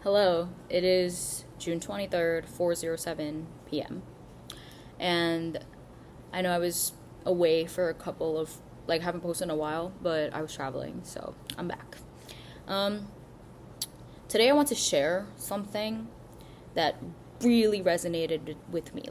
Hello, it is June 23rd, 4:07 p.m. And I know I was away for a couple of, haven't posted in a while, but I was traveling, so I'm back. Um, Today I want to share something that really resonated with me.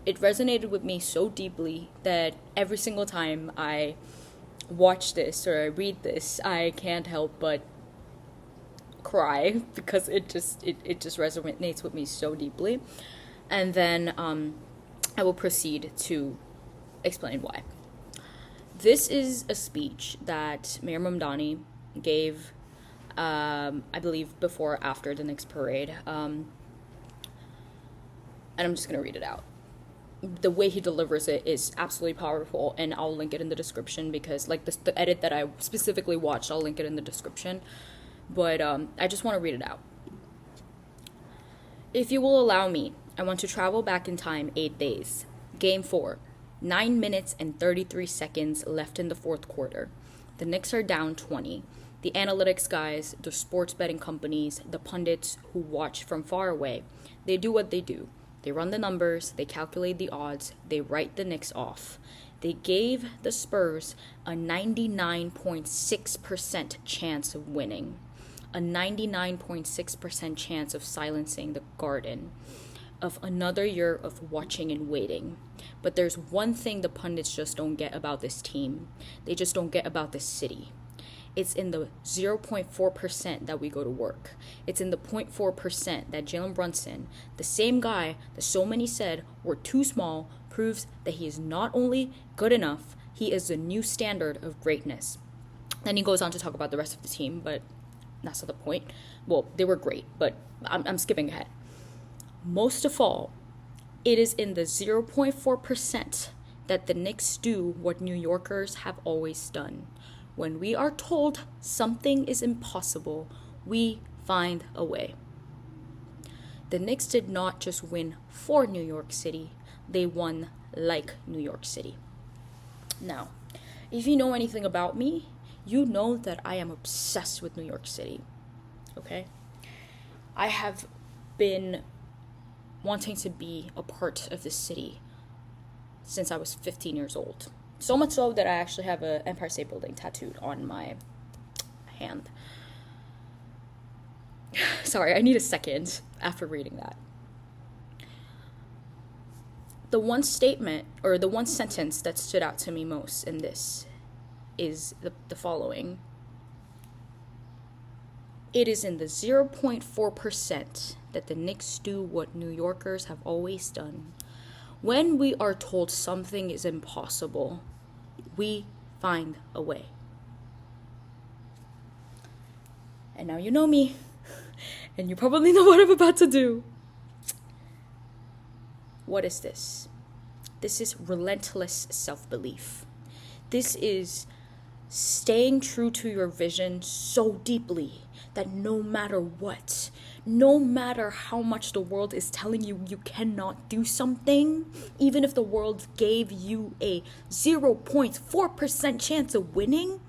It resonated with me so deeply that every single time I watch this or I read this, I can't help but cry because it just resonates with me so deeply. And then I will proceed to explain why. This is a speech that Mayor Mamdani gave, I believe, before or after the Knicks parade. And I'm just going to read it out. The way he delivers it is absolutely powerful, and I'll link it in the description because, the edit that I specifically watched, I'll link it in the description. But I just want to read it out. If you will allow me, I want to travel back in time 8 days. Game 4. 9 minutes and 33 seconds left in the fourth quarter. The Knicks are down 20. The analytics guys, the sports betting companies, the pundits who watch from far away, they do what they do. They run the numbers, they calculate the odds, they write the Knicks off. They gave the Spurs a 99.6% chance of winning, a 99.6% chance of silencing the Garden, of another year of watching and waiting. But there's one thing the pundits just don't get about this team. They just don't get about this city. It's in the 0.4% that we go to work. It's in the 0.4% that Jalen Brunson, the same guy that so many said were too small, proves that he is not only good enough, he is the new standard of greatness. Then he goes on to talk about the rest of the team, but that's not the point. Well, they were great, but I'm skipping ahead. Most of all, it is in the 0.4% that the Knicks do what New Yorkers have always done. When we are told something is impossible, we find a way. The Knicks did not just win for New York City, they won like New York City. Now, if you know anything about me, you know that I am obsessed with New York City, okay? I have been wanting to be a part of this city since I was 15 years old. So much so that I actually have an Empire State Building tattooed on my hand. Sorry, I need a second after reading that. The one statement, or the one sentence that stood out to me most in this is the following. It is in the 0.4% that the Knicks do what New Yorkers have always done. When we are told something is impossible, we find a way. And now you know me, and you probably know what I'm about to do. What is this? This is relentless self-belief. This is staying true to your vision so deeply that no matter what, no matter how much the world is telling you you cannot do something, even if the world gave you a 0.4% chance of winning,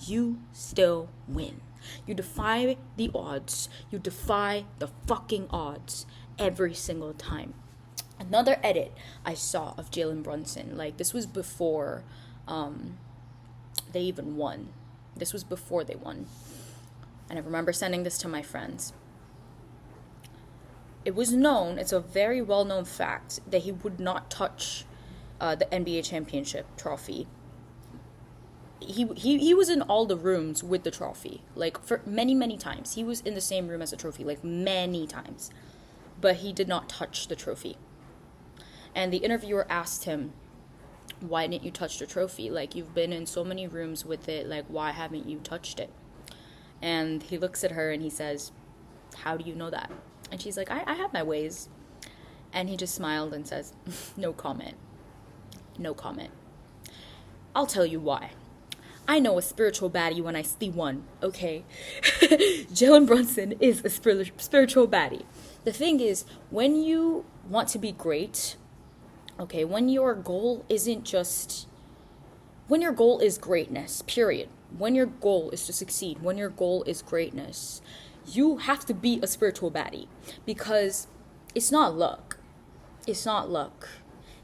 you still win. You defy the odds. You defy the fucking odds every single time. Another edit I saw of Jalen Brunson, this was before they even won. This was before they won. And I remember sending this to my friends. It was known, it's a very well-known fact, that he would not touch the NBA championship trophy. He was in all the rooms with the trophy, for many, many times. He was in the same room as the trophy, many times. But he did not touch the trophy. And the interviewer asked him, why didn't you touch the trophy? You've been in so many rooms with it, why haven't you touched it? And he looks at her and he says, how do you know that? And she's like, I have my ways. And he just smiled and says, no comment. No comment. I'll tell you why. I know a spiritual baddie when I see one, okay? Jalen Brunson is a spiritual baddie. The thing is, when you want to be great, okay, when your goal is greatness, period. When your goal is to succeed, when your goal is greatness, you have to be a spiritual baddie, because it's not luck. It's not luck.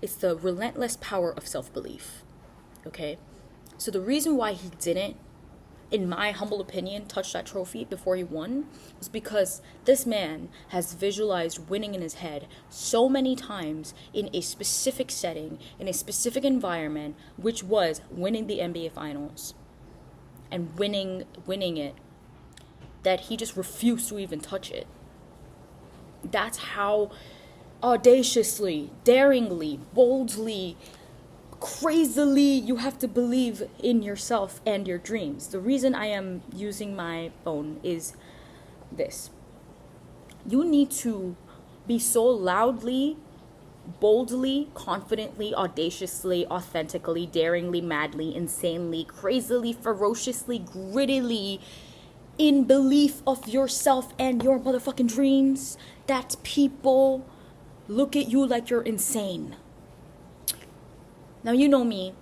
It's the relentless power of self-belief. Okay? So the reason why he didn't, in my humble opinion, touch that trophy before he won was because this man has visualized winning in his head so many times in a specific setting, in a specific environment, which was winning the NBA Finals and winning it, that he just refused to even touch it. That's how audaciously, daringly, boldly, crazily you have to believe in yourself and your dreams. The reason I am using my phone is this. You need to be so loudly, boldly, confidently, audaciously, authentically, daringly, madly, insanely, crazily, ferociously, grittily in belief of yourself and your motherfucking dreams that people look at you like you're insane. Now, you know me,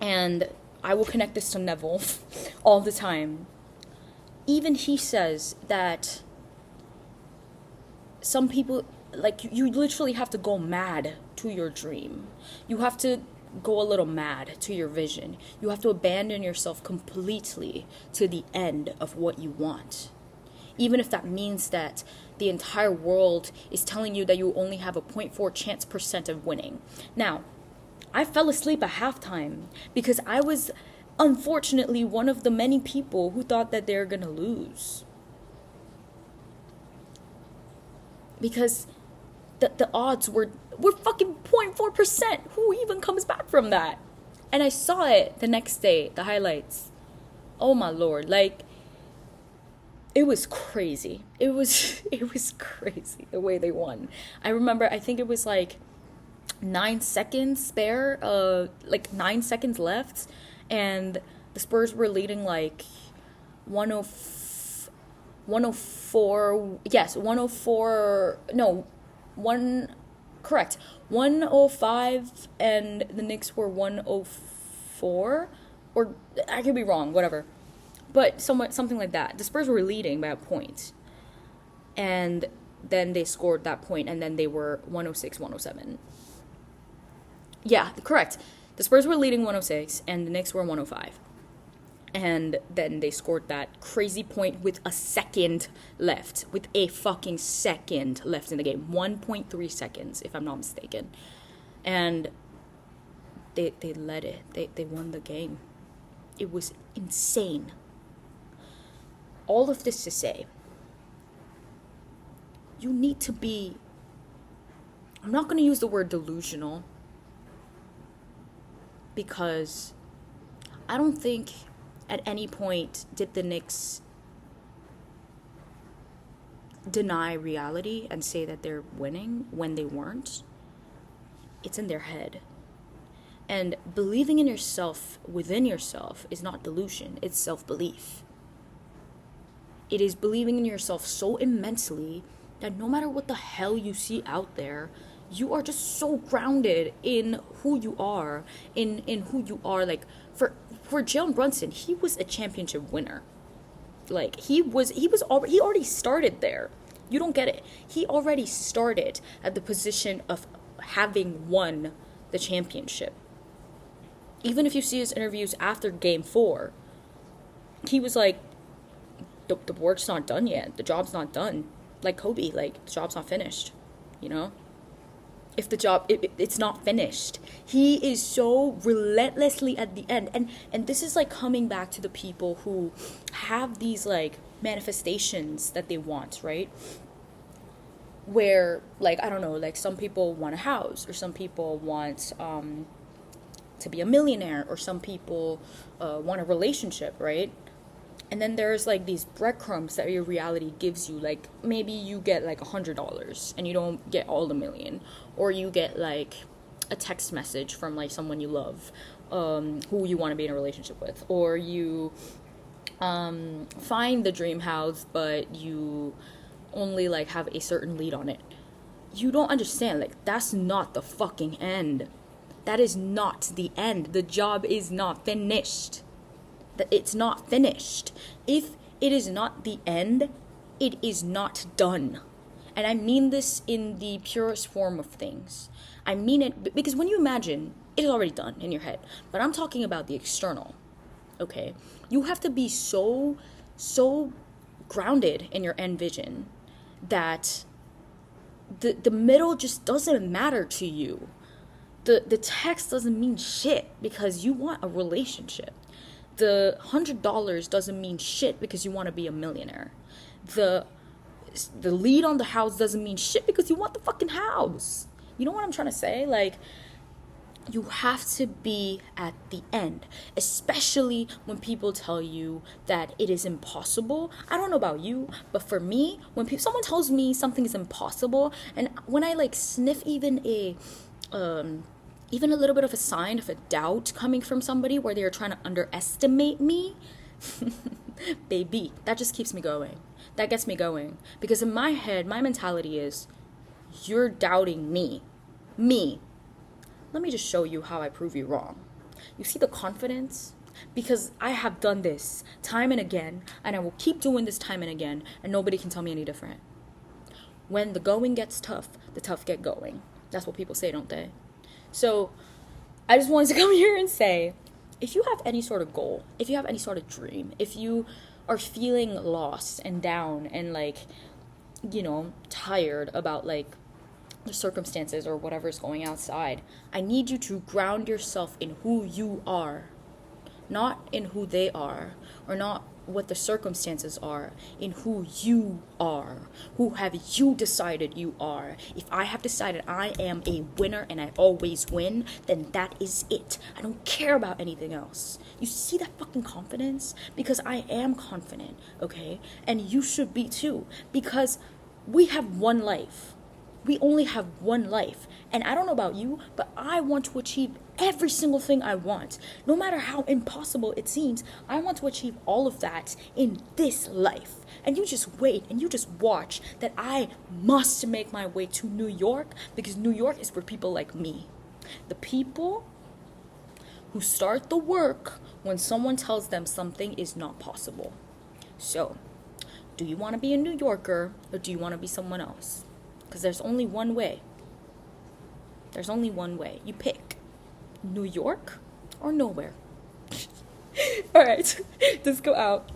and I will connect this to Neville all the time. Even he says that some people, like, you literally have to go mad to your dream. You have to go a little mad to your vision. You have to abandon yourself completely to the end of what you want. Even if that means that the entire world is telling you that you only have a 0.4 chance percent of winning. Now, I fell asleep at halftime because I was unfortunately one of the many people who thought that they're gonna lose. Because the odds were fucking 0.4%. Who even comes back from that? And I saw it the next day, the highlights. Oh my Lord, like, it was crazy. It was crazy the way they won. I remember, I think it was like 9 seconds spare, 9 seconds left, and the Spurs were leading like 104, yes, 104, no, 105, and the Knicks were 104, or I could be wrong, whatever. But something like that. The Spurs were leading by a point. And then they scored that point, and then they were 106, 107. Yeah, correct. The Spurs were leading 106, and the Knicks were 105. And then they scored that crazy point with a second left. With a fucking second left in the game. 1.3 seconds, if I'm not mistaken. And they led it. They won the game. It was insane. All of this to say, you need to be, I'm not going to use the word delusional, because I don't think at any point did the Knicks deny reality and say that they're winning when they weren't. It's in their head. And believing in yourself within yourself is not delusion, it's self-belief. It is believing in yourself so immensely that no matter what the hell you see out there, you are just so grounded in who you are, in who you are. Like, for Jalen Brunson, he was a championship winner. Like, he already started there. You don't get it. He already started at the position of having won the championship. Even if you see his interviews after Game 4, he was like, the work's not done yet. The job's not done. Like Kobe, like, the job's not finished, you know? If the job, it's not finished. He is so relentlessly at the end. And this is, like, coming back to the people who have these, like, manifestations that they want, right? Where, like, I don't know, like, some people want a house, or some people want to be a millionaire, or some people want a relationship, right? And then there's, like, these breadcrumbs that your reality gives you. Like, maybe you get, like, $100 and you don't get all the million. Or you get, like, a text message from, like, someone you love, who you want to be in a relationship with. Or you find the dream house, but you only, like, have a certain lead on it. You don't understand. Like, that's not the fucking end. That is not the end. The job is not finished. That it's not finished. If it is not the end, it is not done. And I mean this in the purest form of things. I mean it because when you imagine, it is already done in your head. But I'm talking about the external. Okay? You have to be so grounded in your end vision that the middle just doesn't matter to you. The text doesn't mean shit because you want a relationship. The $100 doesn't mean shit because you want to be a millionaire. The lead on the house doesn't mean shit because you want the fucking house. You know what I'm trying to say? Like, you have to be at the end, especially when people tell you that it is impossible. I don't know about you, but for me, when someone tells me something is impossible, and when I like sniff even a little bit of a sign of a doubt coming from somebody where they're trying to underestimate me, baby, that just keeps me going. That gets me going. Because in my head, my mentality is, you're doubting me. Me. Let me just show you how I prove you wrong. You see the confidence? Because I have done this time and again, and I will keep doing this time and again, and nobody can tell me any different. When the going gets tough, the tough get going. That's what people say, don't they? So I just wanted to come here and say, if you have any sort of goal, if you have any sort of dream, if you are feeling lost and down and like, tired about like the circumstances or whatever's going outside, I need you to ground yourself in who you are, not in who they are, or not what the circumstances are, in who you are. Who have you decided you are? If I have decided I am a winner and I always win, then that is it. I don't care about anything else. You see that fucking confidence? Because I am confident, okay? And you should be too, because we have one life. We only have one life. And I don't know about you, but I want to achieve every single thing I want. No matter how impossible it seems, I want to achieve all of that in this life. And you just wait and you just watch that I must make my way to New York, because New York is for people like me. The people who start the work when someone tells them something is not possible. So, do you want to be a New Yorker or do you want to be someone else? Because there's only one way. There's only one way. You pick. New York or nowhere. All right. Let's go out.